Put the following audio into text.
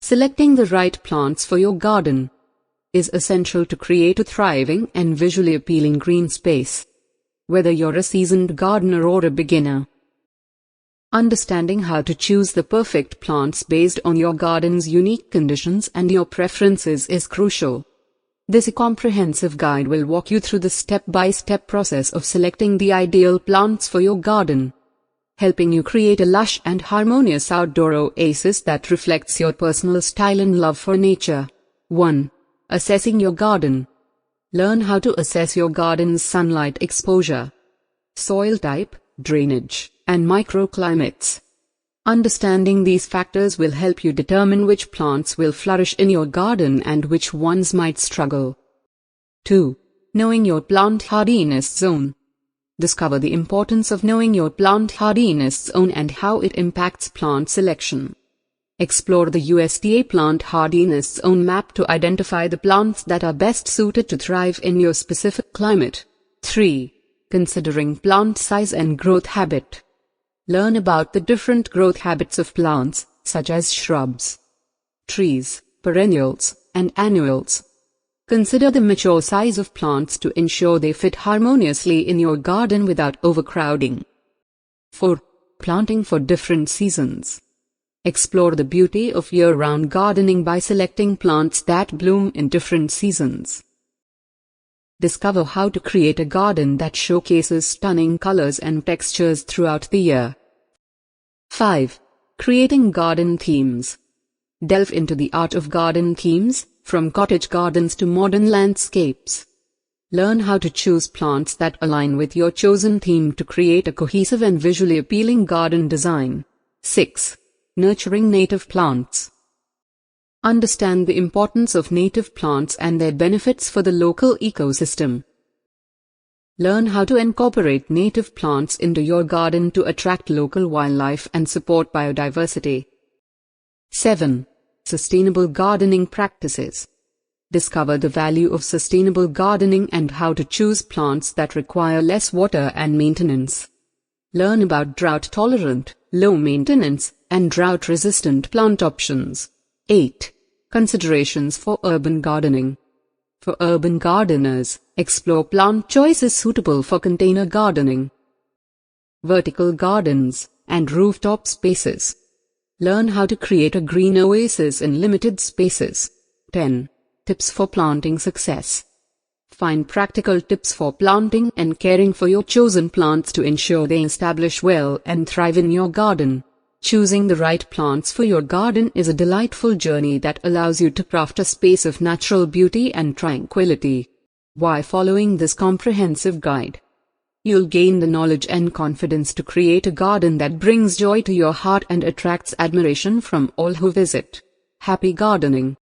Selecting the right plants for your garden is essential to create a thriving and visually appealing green space, whether you're a seasoned gardener or a beginner. Understanding how to choose the perfect plants based on your garden's unique conditions and your preferences is crucial. This comprehensive guide will walk you through the step-by-step process of selecting the ideal plants for your garden, helping you create a lush and harmonious outdoor oasis that reflects your personal style and love for nature. 1. Assessing your garden. Learn how to assess your garden's sunlight exposure, soil type, drainage, and microclimates. Understanding these factors will help you determine which plants will flourish in your garden and which ones might struggle. 2. Knowing your plant hardiness zone. Discover the importance of knowing your plant hardiness zone and how it impacts plant selection. Explore the USDA Plant Hardiness Zone map to identify the plants that are best suited to thrive in your specific climate. 3. Considering plant size and growth habit. Learn about the different growth habits of plants, such as shrubs, trees, perennials, and annuals. Consider the mature size of plants to ensure they fit harmoniously in your garden without overcrowding. 4. Planting for different seasons. Explore the beauty of year-round gardening by selecting plants that bloom in different seasons. Discover how to create a garden that showcases stunning colors and textures throughout the year. 5. Creating garden themes. Delve into the art of garden themes, from cottage gardens to modern landscapes. Learn how to choose plants that align with your chosen theme to create a cohesive and visually appealing garden design. 6. Nurturing native plants. Understand the importance of native plants and their benefits for the local ecosystem. Learn how to incorporate native plants into your garden to attract local wildlife and support biodiversity. 7. Sustainable gardening practices. Discover the value of sustainable gardening and how to choose plants that require less water and maintenance. Learn about drought-tolerant, low-maintenance, and drought-resistant plant options. 8. Considerations for urban gardening. For urban gardeners, explore plant choices suitable for container gardening, vertical gardens, and rooftop spaces. Learn how to create a green oasis in limited spaces. 10. Tips for planting success. Find practical tips for planting and caring for your chosen plants to ensure they establish well and thrive in your garden. Choosing the right plants for your garden is a delightful journey that allows you to craft a space of natural beauty and tranquility. By following this comprehensive guide, you'll gain the knowledge and confidence to create a garden that brings joy to your heart and attracts admiration from all who visit. Happy gardening!